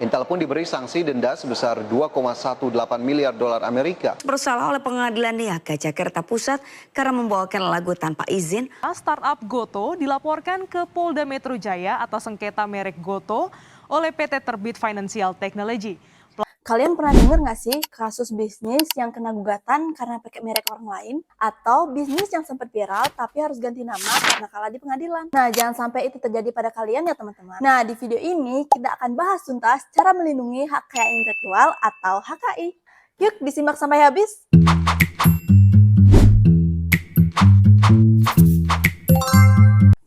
Intel pun diberi sanksi denda sebesar 2,18 miliar dolar Amerika. Bersalah oleh Pengadilan Niaga Jakarta Pusat karena membawakan lagu tanpa izin. Startup Goto dilaporkan ke Polda Metro Jaya atas sengketa merek Goto oleh PT Terbit Financial Technology. Kalian pernah dengar nggak sih kasus bisnis yang kena gugatan karena pakai merek orang lain? Atau bisnis yang sempat viral tapi harus ganti nama karena kalah di pengadilan? Nah, jangan sampai itu terjadi pada kalian ya teman-teman. Nah, di video ini kita akan bahas tuntas cara melindungi hak kekayaan intelektual atau HKI. Yuk disimak sampai habis.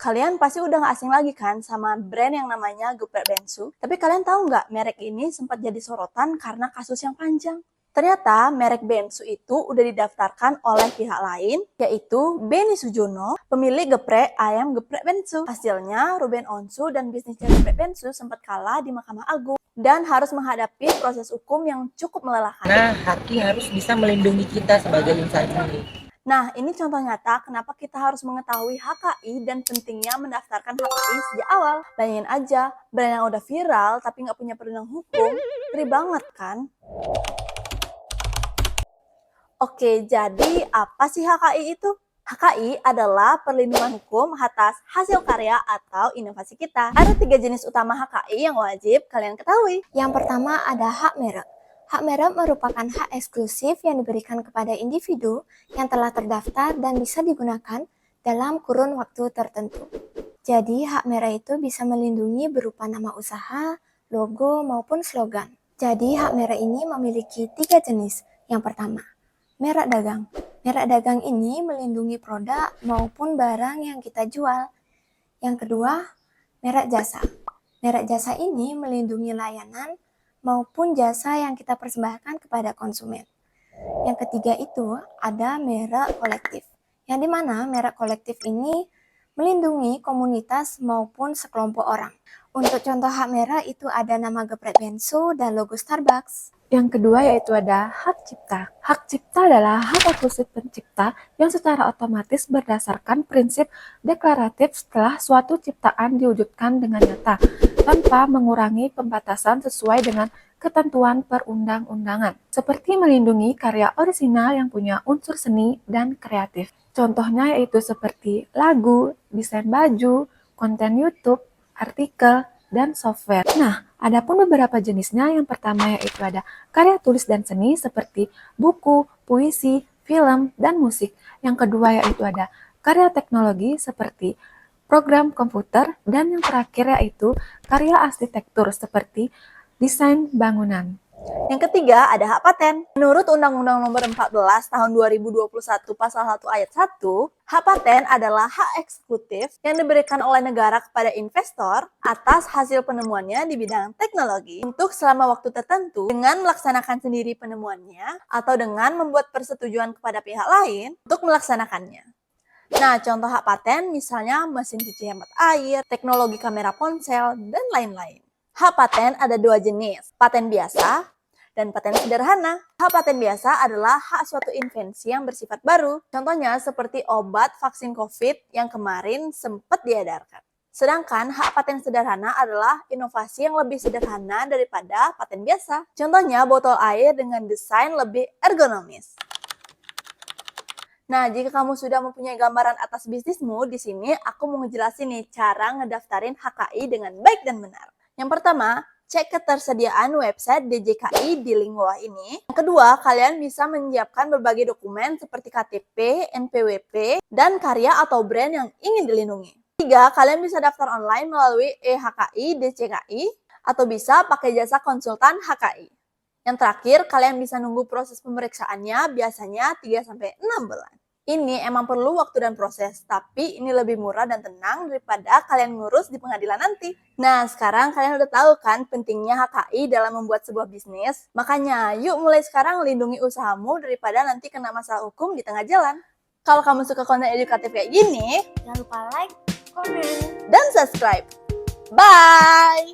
Kalian pasti udah gak asing lagi kan sama brand yang namanya Geprek Bensu. Tapi kalian tahu nggak merek ini sempat jadi sorotan karena kasus yang panjang. Ternyata merek Bensu itu udah didaftarkan oleh pihak lain, yaitu Beni Sujono, pemilik geprek ayam Geprek Bensu. Hasilnya Ruben Onsu dan bisnisnya Geprek Bensu sempat kalah di Mahkamah Agung dan harus menghadapi proses hukum yang cukup melelahkan. Nah, HKI harus bisa melindungi kita sebagai insan ini. Nah, ini contoh nyata kenapa kita harus mengetahui HKI dan pentingnya mendaftarkan HKI sejak awal. Bayangin aja, brand yang udah viral tapi nggak punya perlindungan hukum, ngeri banget kan? Oke, jadi apa sih HKI itu? HKI adalah perlindungan hukum atas hasil karya atau inovasi kita. Ada 3 jenis utama HKI yang wajib kalian ketahui. Yang pertama ada hak merek. Hak merek merupakan hak eksklusif yang diberikan kepada individu yang telah terdaftar dan bisa digunakan dalam kurun waktu tertentu. Jadi, hak merek itu bisa melindungi berupa nama usaha, logo, maupun slogan. Jadi, hak merek ini memiliki 3 jenis. Yang pertama, merek dagang. Merek dagang ini melindungi produk maupun barang yang kita jual. Yang kedua, merek jasa. Merek jasa ini melindungi layanan maupun jasa yang kita persembahkan kepada konsumen. Yang ketiga itu ada merek kolektif, yang dimana merek kolektif ini melindungi komunitas maupun sekelompok orang. Untuk contoh hak merek itu ada nama Geprek Bensu dan logo Starbucks. Yang kedua yaitu ada hak cipta. Hak cipta adalah hak eksklusif pencipta yang secara otomatis berdasarkan prinsip deklaratif setelah suatu ciptaan diwujudkan dengan nyata, tanpa mengurangi pembatasan sesuai dengan ketentuan perundang-undangan, seperti melindungi karya orisinal yang punya unsur seni dan kreatif. Contohnya yaitu seperti lagu, desain baju, konten YouTube, artikel, dan software. Nah, adapun beberapa jenisnya, yang pertama yaitu ada karya tulis dan seni seperti buku, puisi, film, dan musik. Yang kedua yaitu ada karya teknologi seperti program komputer, dan yang terakhir yaitu karya arsitektur seperti desain bangunan. Yang ketiga ada hak paten. Menurut Undang-Undang Nomor 14 Tahun 2021 Pasal 1 Ayat 1, hak paten adalah hak eksekutif yang diberikan oleh negara kepada investor atas hasil penemuannya di bidang teknologi untuk selama waktu tertentu dengan melaksanakan sendiri penemuannya atau dengan membuat persetujuan kepada pihak lain untuk melaksanakannya. Nah, contoh hak paten misalnya mesin cuci hemat air, teknologi kamera ponsel, dan lain-lain. Hak paten ada 2 jenis, paten biasa dan paten sederhana. Hak paten biasa adalah hak suatu invensi yang bersifat baru. Contohnya seperti obat vaksin COVID yang kemarin sempat diedarkan. Sedangkan hak paten sederhana adalah inovasi yang lebih sederhana daripada paten biasa. Contohnya botol air dengan desain lebih ergonomis. Nah, jika kamu sudah mempunyai gambaran atas bisnismu, di sini aku mau ngejelasin nih cara ngedaftarin HKI dengan baik dan benar. Yang pertama, cek ketersediaan website DJKI di link bawah ini. Yang kedua, kalian bisa menyiapkan berbagai dokumen seperti KTP, NPWP, dan karya atau brand yang ingin dilindungi. Ketiga, kalian bisa daftar online melalui eHKI, DJKI, atau bisa pakai jasa konsultan HKI. Yang terakhir, kalian bisa nunggu proses pemeriksaannya biasanya 3-6 bulan. Ini emang perlu waktu dan proses, tapi ini lebih murah dan tenang daripada kalian ngurus di pengadilan nanti. Nah, sekarang kalian udah tahu kan pentingnya HKI dalam membuat sebuah bisnis? Makanya, yuk mulai sekarang lindungi usahamu daripada nanti kena masalah hukum di tengah jalan. Kalau kamu suka konten edukatif kayak gini, Jangan lupa like, komen, dan subscribe. Bye!